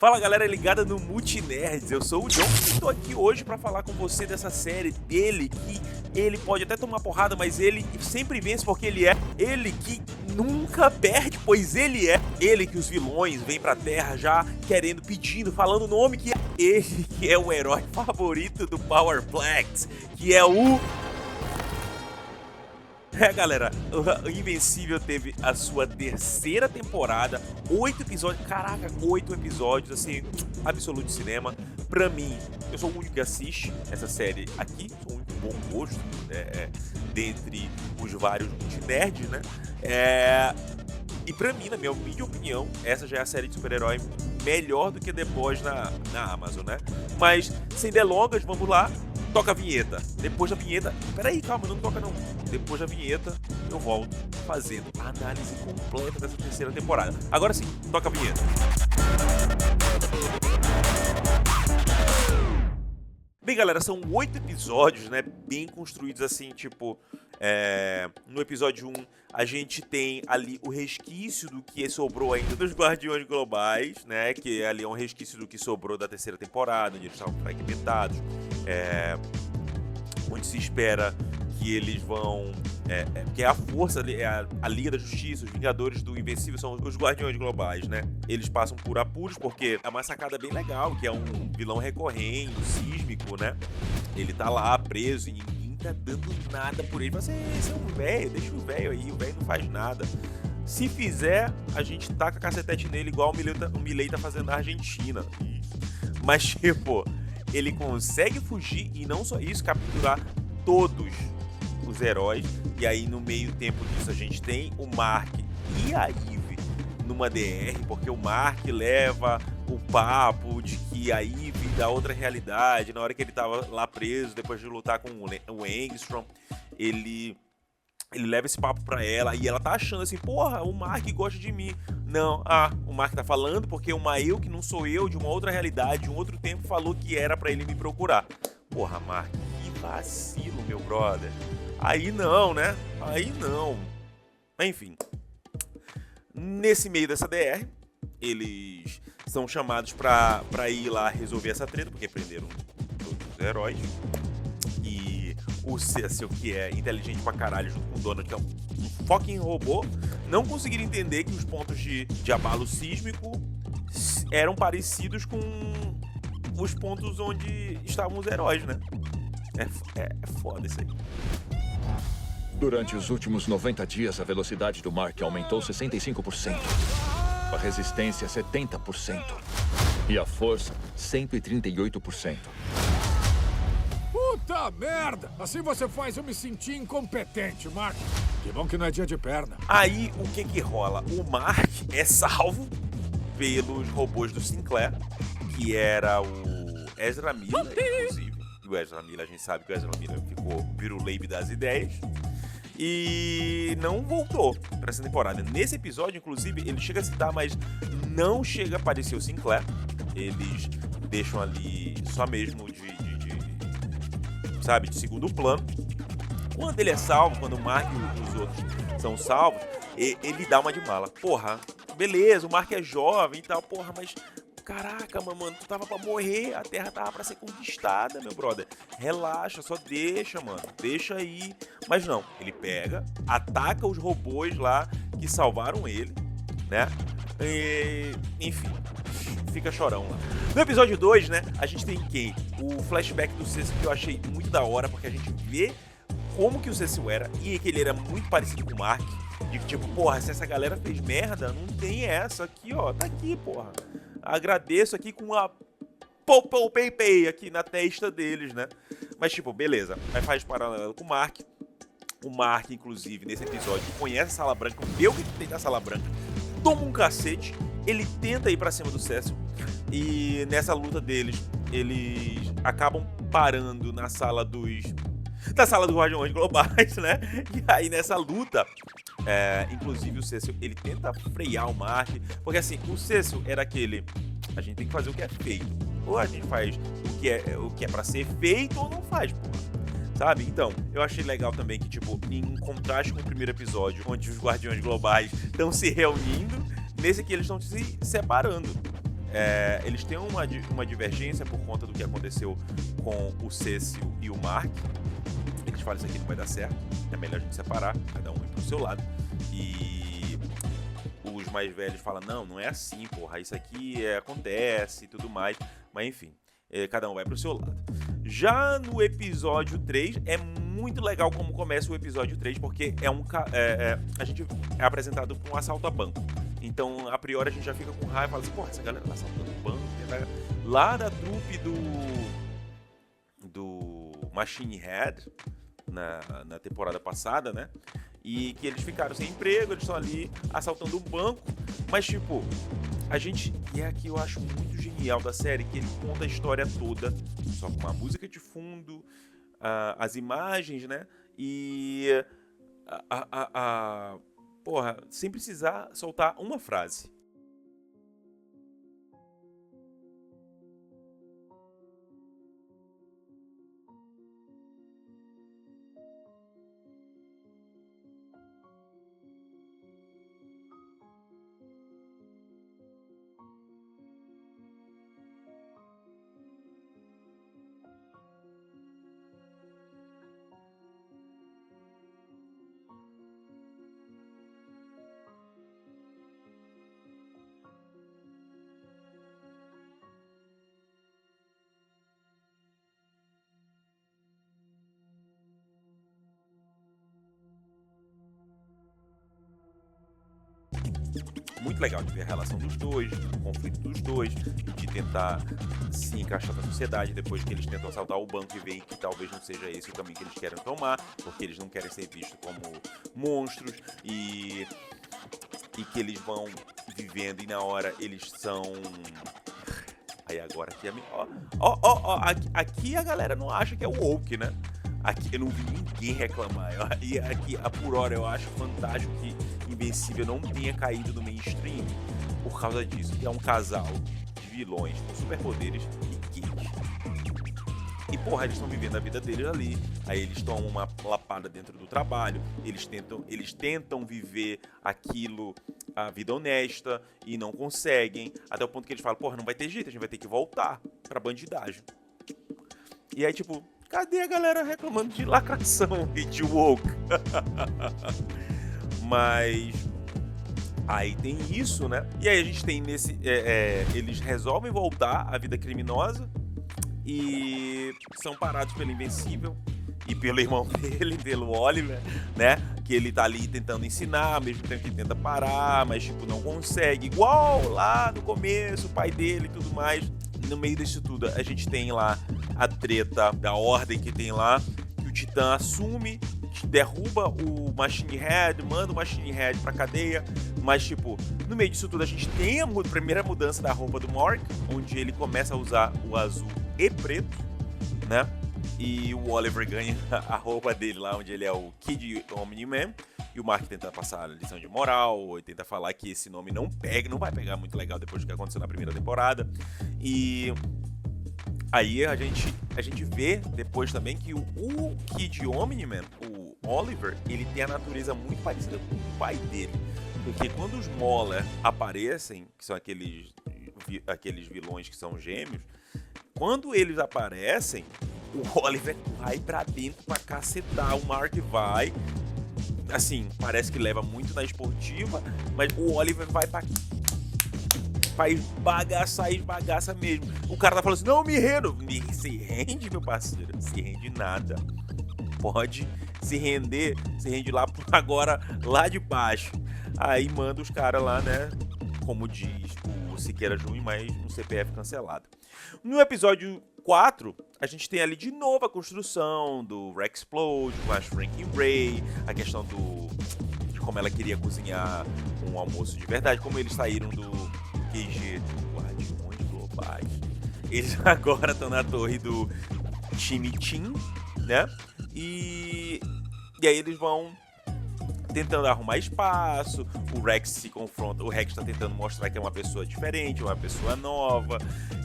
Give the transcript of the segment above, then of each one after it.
Fala galera ligada no Multinerds, eu sou o John e estou aqui hoje para falar com você dessa série dele que ele pode até tomar porrada, mas ele sempre vence porque ele que nunca perde, pois ele que os vilões vêm pra Terra já querendo, pedindo, falando o nome que é ele que é o herói favorito do Powerplex, que é o... galera, o Invencível teve a sua terceira temporada, 8 episódios, caraca, 8 episódios, assim, absoluto de cinema. Pra mim, eu sou o único que assiste essa série aqui, sou o único bom gosto, dentre os vários multinerds, né? E pra mim, na minha humilde opinião, essa já é a série de super-herói melhor do que The Boys na Amazon, né? Mas, sem delongas, vamos lá. Toca a vinheta. Depois da vinheta... Peraí, calma, não toca não. Depois da vinheta, eu volto fazendo a análise completa dessa terceira temporada. Agora sim, toca a vinheta. Bem, galera, são 8 episódios, né? Bem construídos assim, tipo... No episódio 1, a gente tem ali o resquício do que sobrou ainda dos Guardiões Globais, né? Que ali é um resquício do que sobrou da terceira temporada, onde eles estavam fragmentados. Onde se espera que eles vão... que é a força, a Liga da Justiça, os Vingadores do Invencível são os Guardiões Globais, né? Eles passam por apuros porque é uma sacada bem legal, que é um vilão recorrente, sísmico, né? Ele tá lá preso e ninguém tá dando nada por ele. Você é um velho, deixa o velho aí, o velho não faz nada. Se fizer, a gente taca cacetete nele igual o Milei tá fazendo na Argentina. Mas, tipo, ele consegue fugir e não só isso, capturar todos os heróis. E aí, no meio tempo disso, a gente tem o Mark e a Eve numa DR, porque o Mark leva o papo de que a Eve da outra realidade, na hora que ele tava lá preso, depois de lutar com o Angstrom, ele leva esse papo pra ela e ela tá achando assim, porra, o Mark gosta de mim. Não, o Mark tá falando porque uma eu que não sou eu, de uma outra realidade, de um outro tempo, falou que era pra ele me procurar. Porra, Mark, que vacilo, meu brother. Aí não, né? Aí não. Enfim. Nesse meio dessa DR, eles são chamados pra ir lá resolver essa treta, porque prenderam todos os heróis. E o Cecil, que é inteligente pra caralho, junto com o Donald, que é um fucking robô, não conseguiram entender que os pontos de abalo sísmico eram parecidos com os pontos onde estavam os heróis, né? É foda isso aí. Durante os últimos 90 dias, a velocidade do Mark aumentou 65%. A resistência 70%. E a força 138%. Puta merda! Assim você faz eu me sentir incompetente, Mark. Que bom que não é dia de perna. Aí, o que rola? O Mark é salvo pelos robôs do Sinclair, que era o Ezra Miller, inclusive. E o Ezra Miller, a gente sabe que o Ezra Miller ficou piruleibe das ideias. E não voltou pra essa temporada. Nesse episódio, inclusive, ele chega a citar, mas não chega a aparecer o Sinclair. Eles deixam ali só mesmo de segundo plano. Quando ele é salvo, quando o Mark e os outros são salvos, ele dá uma de mala. Porra, beleza, o Mark é jovem e tal, porra, mas... Caraca, mano, tu tava pra morrer, a Terra tava pra ser conquistada, meu brother. Relaxa, só deixa, mano, deixa aí. Mas não, ele pega, ataca os robôs lá que salvaram ele, né? Enfim, fica chorão lá. No episódio 2, né, a gente tem quem? O flashback do Cecil, que eu achei muito da hora, porque a gente vê como que o Cecil era e que ele era muito parecido com o Mark. De que, tipo, porra, se essa galera fez merda, não tem essa aqui, ó, tá aqui, porra. Agradeço aqui com a pay aqui na testa deles, né? Mas, tipo, beleza. Aí faz paralelo com o Mark. O Mark, inclusive, nesse episódio, conhece a Sala Branca, vê o que tem na Sala Branca, toma um cacete, ele tenta ir pra cima do Cecil. E nessa luta deles, eles acabam parando na sala dos Guardiões Globais, né? E aí, nessa luta... inclusive o Cecil, ele tenta frear o Mark, porque assim, o Cecil era aquele, a gente tem que fazer o que é feito, ou a gente faz o que é pra ser feito ou não faz, porra, sabe? Então, eu achei legal também que, tipo, em contraste com o primeiro episódio, onde os Guardiões Globais estão se reunindo, nesse aqui eles estão se separando. Eles têm uma divergência por conta do que aconteceu com o Cecil e o Mark. Eles falam, isso aqui não vai dar certo, é melhor a gente separar, cada um ir pro seu lado. E os mais velhos falam, não é assim, porra, isso aqui acontece e tudo mais. Mas enfim, cada um vai pro seu lado. Já no episódio 3, é muito legal como começa o episódio 3, porque a gente é apresentado por um assalto a banco. Então, a priori, a gente já fica com raiva e fala assim, porra, essa galera tá assaltando o banco. Lá da trupe do Machine Head, na temporada passada, né? E que eles ficaram sem emprego, eles estão ali assaltando um banco. Mas, tipo, e aqui eu acho muito genial da série, que ele conta a história toda, só com uma música de fundo, as imagens, né? E porra, sem precisar soltar uma frase. Muito legal de ver a relação dos dois, o conflito dos dois, de tentar se encaixar na sociedade depois que eles tentam assaltar o banco e veem que talvez não seja esse o caminho que eles querem tomar, porque eles não querem ser vistos como monstros e que eles vão vivendo e na hora eles são... Aí agora aqui a galera não acha que é o woke, né? Aqui eu não vi ninguém reclamar. E aqui, por hora, eu acho fantástico que Invencível não tenha caído no mainstream por causa disso. Que é um casal de vilões com superpoderes e gays. E, porra, eles estão vivendo a vida deles ali. Aí eles tomam uma lapada dentro do trabalho. Eles tentam viver aquilo, a vida honesta, e não conseguem. Até o ponto que eles falam, porra, não vai ter jeito, a gente vai ter que voltar pra bandidagem. E aí, tipo... Cadê a galera reclamando de lacração e de woke? Mas aí tem isso, né? E aí a gente tem eles resolvem voltar à vida criminosa e são parados pelo Invencível e pelo irmão dele, pelo Oliver, né? Que ele tá ali tentando ensinar, ao mesmo tempo que tenta parar, mas tipo, não consegue. Igual lá no começo, o pai dele e tudo mais. No meio disso tudo, a gente tem lá a treta da ordem que tem lá, que o Titã assume, derruba o Machine Head, manda o Machine Head pra cadeia, mas tipo, no meio disso tudo a gente tem a primeira mudança da roupa do Mark, onde ele começa a usar o azul e preto, né? E o Oliver ganha a roupa dele lá, onde ele é o Kid Omni-Man. E o Mark tenta passar a lição de moral, e tenta falar que esse nome não vai pegar muito legal depois do que aconteceu na primeira temporada. E aí a gente vê depois também que o Kid Omni-Man, o Oliver, ele tem a natureza muito parecida com o pai dele. Porque quando os Moller aparecem, que são aqueles vilões que são gêmeos, quando eles aparecem, o Oliver vai pra dentro pra cacetar, o Mark vai... Assim, parece que leva muito na esportiva, mas o Oliver vai pra esbagaça mesmo. O cara tá falando assim, não, me rendo. Se rende, meu parceiro, se rende nada. Pode se render, se rende lá agora, lá de baixo. Aí manda os caras lá, né, como diz o Siqueira Júnior, mas um CPF cancelado. No episódio 4, a gente tem ali de novo a construção do Rexplode com a Shrinking Ray, a questão de como ela queria cozinhar um almoço de verdade, como eles saíram do QG dos Guardiões Globais. Eles agora estão na torre do Chimitim, né? E aí eles vão tentando arrumar espaço, o Rex se confronta, o Rex tá tentando mostrar que é uma pessoa diferente, uma pessoa nova,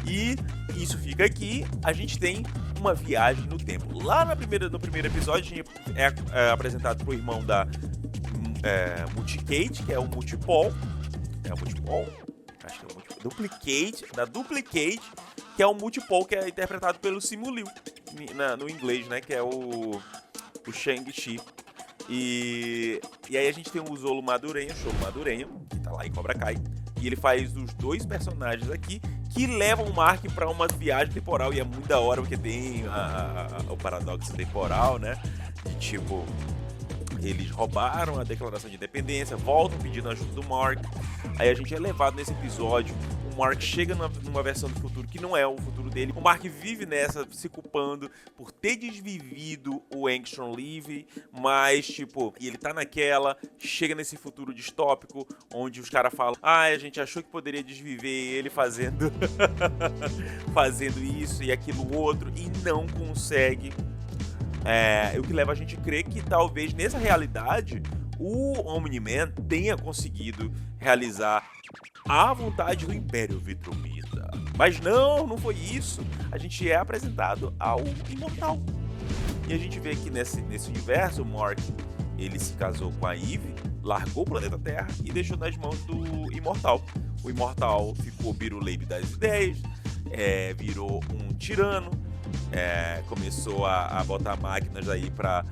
e isso fica aqui, a gente tem uma viagem no tempo. Lá no primeiro episódio, a gente é apresentado pro irmão da Multicade, que é o Multipol. É o Multipol? Acho que é o Multipol. da Duplicate, que é o Multipole, que é interpretado pelo Simu Liu, no inglês, né? Que é o Shang-Chi. E aí a gente tem o Xolo Madureira, que tá lá em Cobra Kai. E ele faz os dois personagens aqui que levam o Mark pra uma viagem temporal. E é muito da hora, porque tem o paradoxo temporal, né? De tipo, eles roubaram a declaração de independência, voltam pedindo ajuda do Mark. Aí a gente é levado nesse episódio. O Mark chega numa versão do futuro que não é o futuro dele. O Mark vive nessa, se culpando por ter desvivido o Angstrom Levy, mas, tipo, e ele tá naquela, chega nesse futuro distópico, onde os caras falam, a gente achou que poderia desviver ele fazendo fazendo isso e aquilo outro, e não consegue. O que leva a gente a crer que talvez nessa realidade o Omni-Man tenha conseguido realizar a vontade do Império Viltrumita. Mas não foi isso. A gente é apresentado ao Imortal. E a gente vê que nesse universo, o Mark, ele se casou com a Eve, largou o planeta Terra e deixou nas mãos do Imortal. O Imortal ficou biruleibe das ideias, virou um tirano, começou a botar máquinas aí pra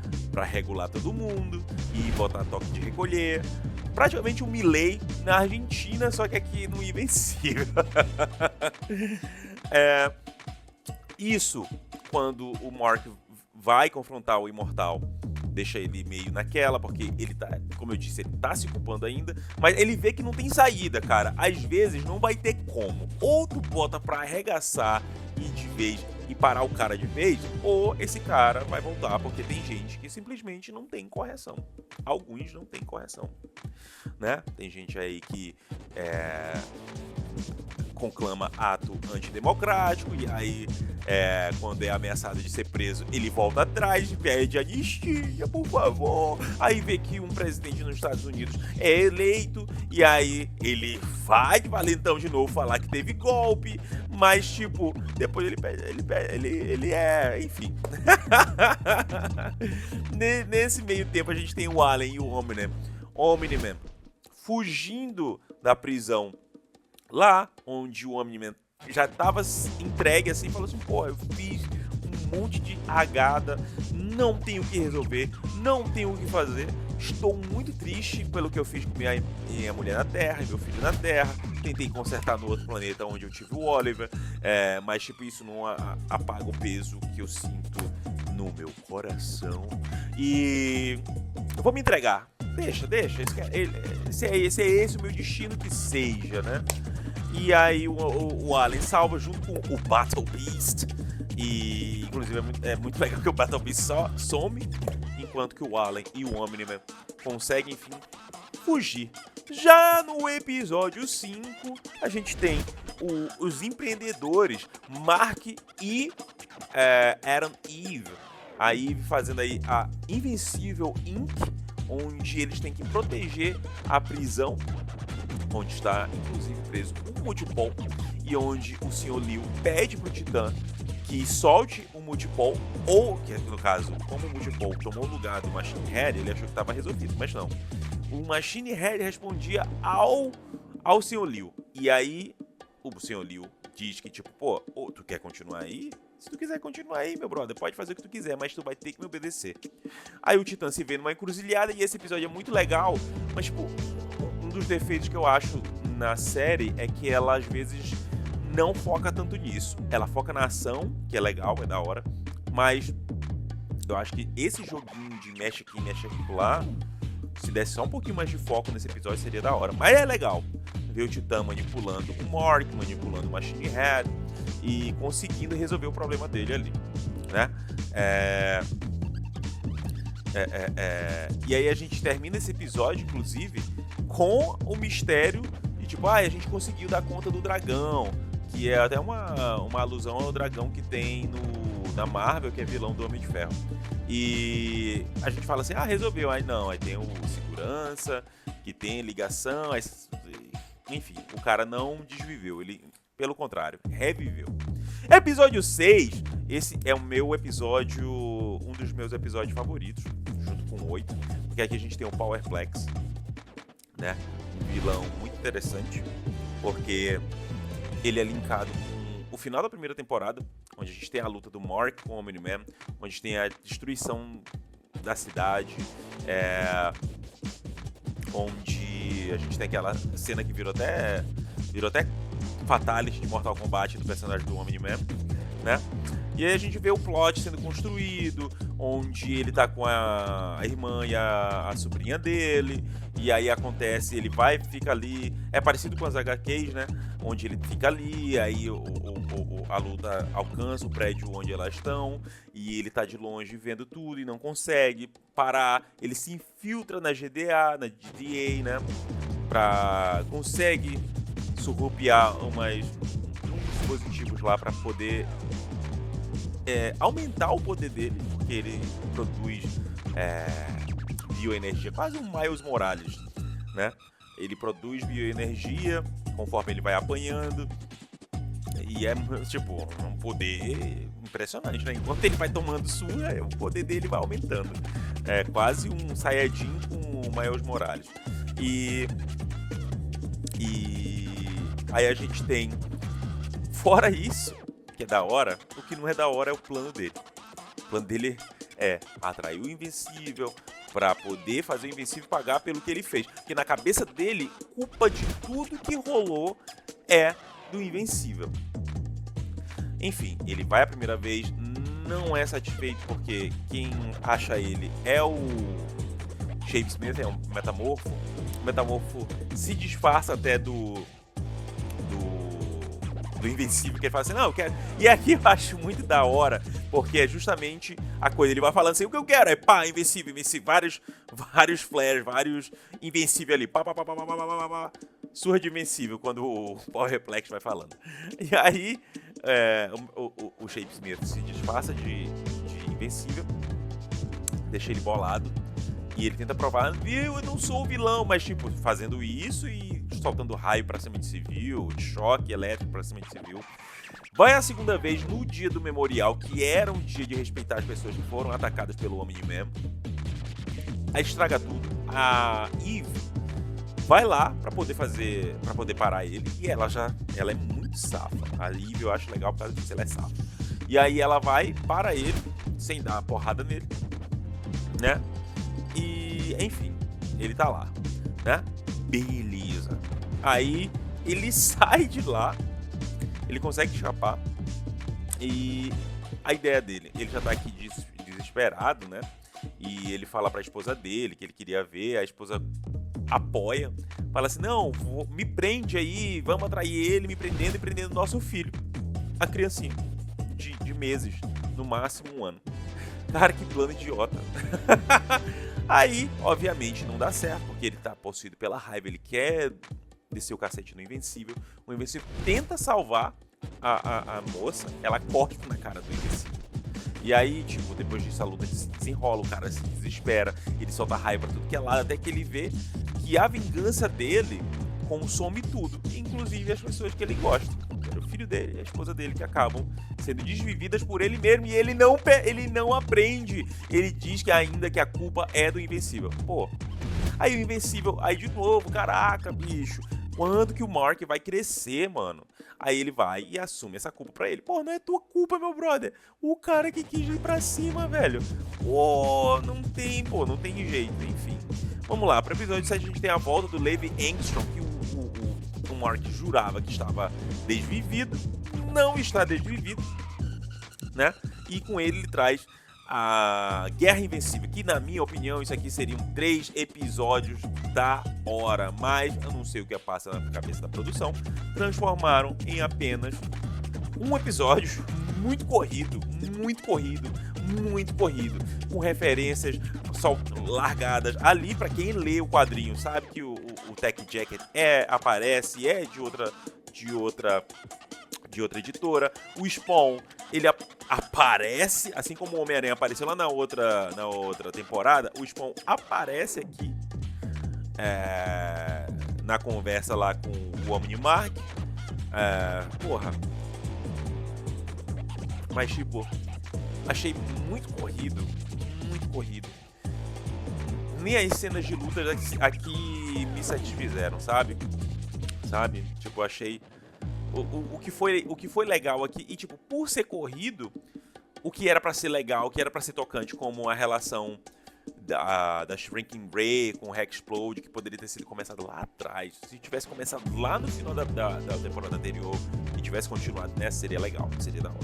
regular todo mundo e botar toque de recolher. Praticamente um Milley na Argentina, só que aqui no Invencível. Isso, quando o Mark vai confrontar o Imortal, deixa ele meio naquela, porque ele tá, como eu disse, ele tá se culpando ainda, mas ele vê que não tem saída, cara. Às vezes não vai ter como. Ou tu bota pra arregaçar e parar o cara de vez, ou esse cara vai voltar, porque tem gente que simplesmente não tem correção. Alguns não tem correção, né? Tem gente aí que conclama ato antidemocrático, e aí quando é ameaçado de ser preso, ele volta atrás, pede anistia, por favor. Aí vê que um presidente nos Estados Unidos é eleito, e aí ele vai de valentão de novo falar que teve golpe, mas tipo, depois ele enfim. Nesse meio tempo a gente tem o Allen e o Omni-Man fugindo da prisão lá, onde o Omni-Man já tava entregue assim, falou assim, pô, eu fiz um monte de agada, não tenho o que resolver, não tenho o que fazer, estou muito triste pelo que eu fiz com minha mulher na Terra e meu filho na Terra, tentei consertar no outro planeta onde eu tive o Oliver, mas tipo, isso não apaga o peso que eu sinto no meu coração, e eu vou me entregar, deixa, esse é esse o meu destino, que seja, né? E aí o Allen salva junto com o Battle Beast. E inclusive é muito legal que o Battle Beast só some, enquanto que o Allen e o Omni-Man conseguem, enfim, fugir. Já no episódio 5, a gente tem os empreendedores Mark e Adam Eve. A Eve fazendo aí a Invencível Inc., onde eles têm que proteger a prisão, onde está inclusive preso um Multipole, e onde o Sr. Liu pede pro Titã que solte o Multipole, ou, que no caso, como o Multipole tomou o lugar do Machine Head, ele achou que estava resolvido, mas não. O Machine Head respondia ao Sr. Liu, e aí o Sr. Liu diz que tipo, pô, tu quer continuar aí? Se tu quiser continuar aí, meu brother, pode fazer o que tu quiser, mas tu vai ter que me obedecer. Aí o Titã se vê numa encruzilhada, e esse episódio é muito legal, mas tipo, um dos defeitos que eu acho na série é que ela às vezes não foca tanto nisso. Ela foca na ação, que é legal, é da hora, mas eu acho que esse joguinho de mexe aqui, mexe lá, se desse só um pouquinho mais de foco nesse episódio, seria da hora. Mas é legal ver o Titã manipulando o Mark, manipulando o Machine Head e conseguindo resolver o problema dele ali, né? E aí a gente termina esse episódio, inclusive, com o mistério de tipo, a gente conseguiu dar conta do dragão, que é até uma alusão ao dragão que tem na Marvel, que é vilão do Homem de Ferro. E a gente fala assim, resolveu. Aí não, aí tem o segurança, que tem ligação, enfim, o cara não desviveu, ele, pelo contrário, reviveu. Episódio 6, esse é o meu episódio, um dos meus episódios favoritos, junto com o 8, porque aqui a gente tem o Powerplex, né? Um vilão muito interessante, porque ele é linkado com o final da primeira temporada, onde a gente tem a luta do Mark com o Omni-Man, onde a gente tem a destruição da cidade, onde a gente tem aquela cena que virou até fatality de Mortal Kombat do personagem do Omni-Man, né? E aí a gente vê o plot sendo construído, onde ele tá com a irmã e a sobrinha dele, e aí acontece, ele fica ali, é parecido com as HQs, né? Onde ele fica ali, aí a luta alcança o prédio onde elas estão, e ele tá de longe vendo tudo e não consegue parar, ele se infiltra na GDA, na GDA, né? Consegue surrupiar uns dispositivos lá para poder aumentar o poder dele, porque ele produz bioenergia, quase um Miles Morales, né? Ele produz bioenergia conforme ele vai apanhando, e é tipo um poder impressionante, né? Enquanto ele vai tomando surra, o poder dele vai aumentando. É quase um Saiyajin com o Miles Morales. E aí a gente tem, fora isso, que é da hora, o que não é da hora é o plano dele. O plano dele é atrair o Invencível pra poder fazer o Invencível pagar pelo que ele fez. Porque na cabeça dele, culpa de tudo que rolou é do Invencível. Enfim, ele vai a primeira vez, não é satisfeito porque quem acha ele é o Shape Smith, é um metamorfo. O metamorfo se disfarça até do Invencível, que ele fala assim, não, eu quero... E aqui eu acho muito da hora, porque é justamente a coisa, ele vai falando assim, o que eu quero é pá, Invencível, vários flares, vários Invencível ali, pá, surra de Invencível, quando o Power Reflex vai falando. E aí, o Shape Smith se disfarça de Invencível, deixa ele bolado, e ele tenta provar, viu, eu não sou o vilão, mas tipo, fazendo isso e soltando raio pra cima de civil, choque elétrico pra cima de civil. Vai a segunda vez no dia do memorial, que era um dia de respeitar as pessoas que foram atacadas pelo Omni-Man. Aí estraga tudo. A Eve vai lá pra poder parar ele, e ela é muito safa. A Eve eu acho legal por causa disso, ela é safa. E aí ela vai, para ele, sem dar uma porrada nele, né? E, enfim, ele tá lá, né? Beleza. Aí ele sai de lá, ele consegue escapar, e a ideia dele, ele já tá aqui desesperado, né? E ele fala pra esposa dele que ele queria ver, a esposa apoia, fala assim, não, me prende aí, vamos atrair ele, me prendendo e prendendo nosso filho, a criancinha de meses, no máximo 1 ano. Cara, que plano idiota. Aí, obviamente, não dá certo, porque ele tá possuído pela raiva, ele quer descer o cacete no Invencível. O Invencível tenta salvar a moça, ela corta na cara do Invencível. E aí, tipo, depois disso a luta desenrola, o cara se desespera, ele solta raiva pra tudo que é lado, até que ele vê que a vingança dele consome tudo, inclusive as pessoas que ele gosta. O filho dele e a esposa dele, que acabam sendo desvividas por ele mesmo, e ele não aprende. Ele diz que ainda que a culpa é do Invencível. Pô, aí o Invencível, aí de novo, caraca, bicho, quando que o Mark vai crescer, mano? Aí ele vai e assume essa culpa pra ele. Pô, não é tua culpa, meu brother. O cara que quis ir pra cima, velho. Pô, não tem jeito, enfim. Vamos lá, pro episódio 7 a gente tem a volta do Levi Engstrom, que o Mark jurava que estava desvivido, não está desvivido, né? E com ele traz a Guerra Invencível, que na minha opinião isso aqui seriam 3 episódios da hora, mas eu não sei o que passa na cabeça da produção, transformaram em apenas um episódio muito corrido, com referências largadas ali. Pra quem lê o quadrinho sabe que o Tech Jacket aparece, é de outra editora. O Spawn, ele aparece, assim como o Homem-Aranha apareceu lá na outra temporada. O Spawn aparece aqui na conversa lá com o Omni-Mark. Porra, mas tipo, achei muito corrido. Nem as cenas de luta aqui me satisfizeram, sabe? Tipo, achei o que foi legal aqui, e tipo, por ser corrido, o que era pra ser legal, o que era pra ser tocante, como a relação da Shrinking Ray com o Hexplode, que poderia ter sido começado lá atrás. Se tivesse começado lá no final da temporada anterior e tivesse continuado nessa, seria legal, seria da hora.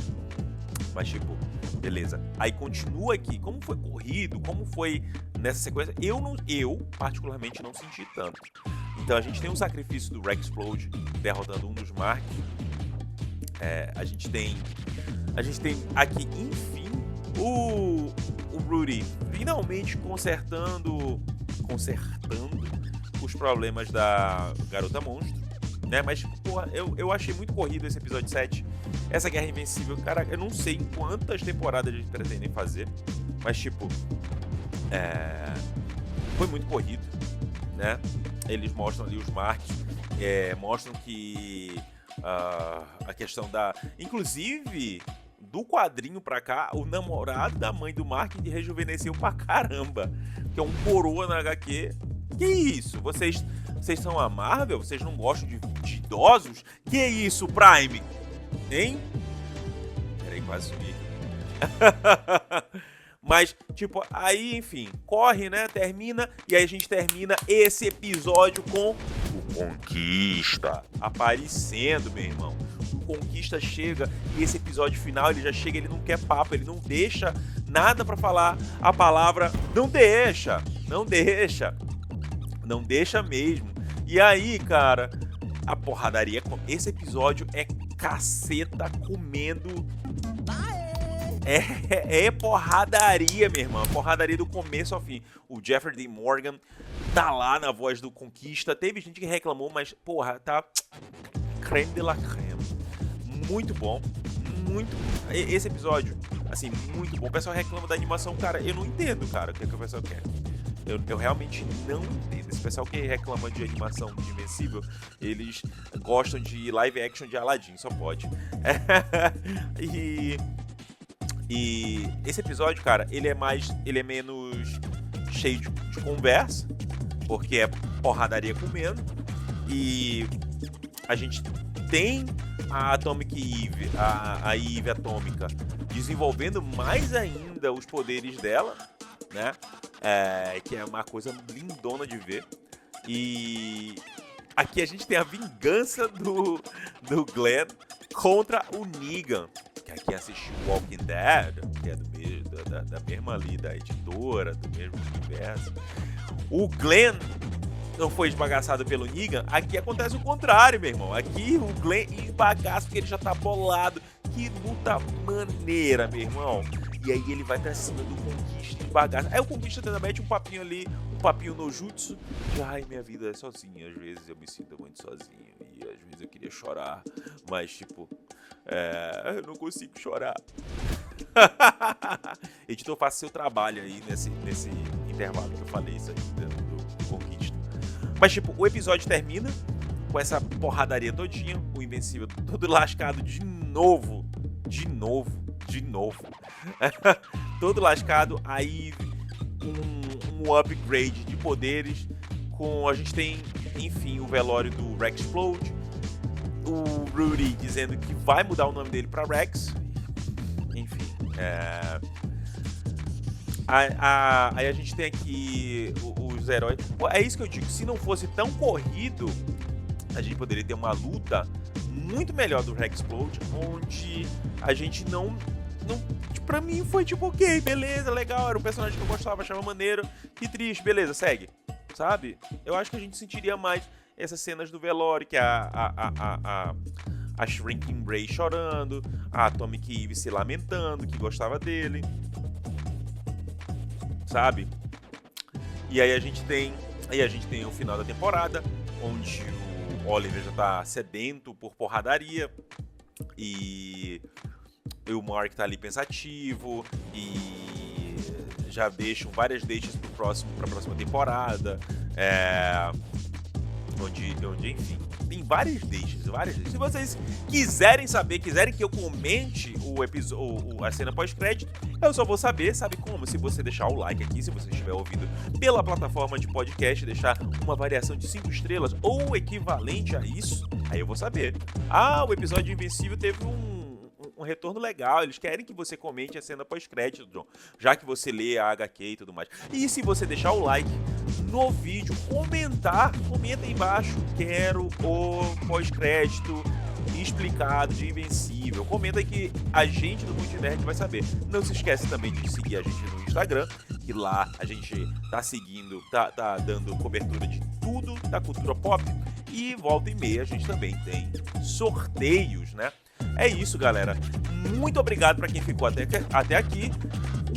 Mas tipo, beleza. Aí continua aqui, como foi corrido, como foi nessa sequência, eu particularmente não senti tanto. Então a gente tem um sacrifício do Hexplode derrotando um dos Mark. A gente tem aqui, enfim, o Rudy finalmente consertando os problemas da Garota Monstro, né? Mas, porra, eu achei muito corrido esse episódio 7. Essa Guerra Invencível, cara, eu não sei em quantas temporadas eles pretendem fazer, mas, tipo, foi muito corrido, né? Eles mostram ali os marcos, mostram que a questão da... Inclusive, do quadrinho pra cá, o namorado da mãe do Mark rejuvenesceu pra caramba. Que é um coroa na HQ. Que isso? Vocês são a Marvel? Vocês não gostam de idosos? Que isso, Prime? Hein? Peraí, quase subi aqui. Mas, tipo, aí, enfim, corre, né? Termina. E aí a gente termina esse episódio com o Conquista aparecendo, meu irmão. O Conquista chega e esse episódio final, ele já chega, ele não quer papo, ele não deixa nada pra falar a palavra. Não deixa mesmo. E aí, cara, a porradaria. Esse episódio é caceta comendo. É porradaria, meu irmão. Porradaria do começo ao fim. O Jeffrey Dean Morgan tá lá na voz do Conquista. Teve gente que reclamou, mas, porra, tá creme de la creme. Muito bom. Esse episódio, assim, muito bom. O pessoal reclama da animação. Cara, eu não entendo, cara, o que o pessoal quer. Eu realmente não entendo. Esse pessoal que reclama de animação de Invencível, eles gostam de live action de Aladdin, só pode. E esse episódio, cara, ele é menos cheio de conversa, porque é porradaria comendo. E a gente tem a Atomic Eve, a Eve atômica, desenvolvendo mais ainda os poderes dela, né? Que é uma coisa lindona de ver. E aqui a gente tem a vingança do Glenn contra o Negan. Quem assistiu Walking Dead, que é da mesma ali, da editora, do mesmo universo. O Glenn não foi esbagaçado pelo Negan. Aqui acontece o contrário, meu irmão. Aqui o Glenn esbagaça porque ele já tá bolado. Que luta maneira, meu irmão. E aí ele vai pra cima do Conquista e bagaça. Aí o Conquista ainda mete um papinho ali, um papinho no jutsu. De, ai, minha vida é sozinha. Às vezes eu me sinto muito sozinho. E às vezes eu queria chorar. Mas, tipo, eu não consigo chorar. Editor, faça seu trabalho aí nesse intervalo que eu falei isso aí do Conquista. Mas, tipo, o episódio termina com essa porradaria todinha. O Invencível todo lascado de novo. Todo lascado. Aí um upgrade de poderes. A gente tem, enfim, o velório do Hexplode. O Rudy dizendo que vai mudar o nome dele pra Rex. Enfim. Aí a gente tem aqui os heróis. É isso que eu digo. Se não fosse tão corrido, a gente poderia ter uma luta muito melhor do Hexplode, onde a gente não pra mim foi tipo, ok, beleza, legal, era um personagem que eu gostava, achava maneiro, que triste, beleza, segue, sabe? Eu acho que a gente sentiria mais essas cenas do velório, que é a Shrinking Ray chorando, a Atomic Eve se lamentando, que gostava dele, sabe? E aí a gente tem o final da temporada, onde o Oliver já tá sedento por porradaria, e o Mark tá ali pensativo, e já deixam várias deixas pra próxima temporada, onde, enfim, tem várias deixas. Se vocês quiserem que eu comente a cena pós-crédito, eu só vou sabe como? Se você deixar o like aqui, se você estiver ouvindo pela plataforma de podcast, deixar uma variação de 5 estrelas ou equivalente a isso, Aí eu vou saber. Ah, o episódio de Invencível teve um retorno legal. Eles querem que você comente a cena pós-crédito, John, já que você lê a HQ e tudo mais. E se você deixar o like no vídeo, comenta aí embaixo, quero o pós-crédito explicado de Invencível. Comenta aí que a gente do Multiverde vai saber. Não se esquece também de seguir a gente no Instagram, que lá a gente tá seguindo, tá dando cobertura de tudo da cultura pop. E volta e meia a gente também tem sorteios, né? É isso, galera. Muito obrigado para quem ficou até aqui.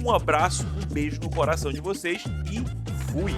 Um abraço, um beijo no coração de vocês e fui!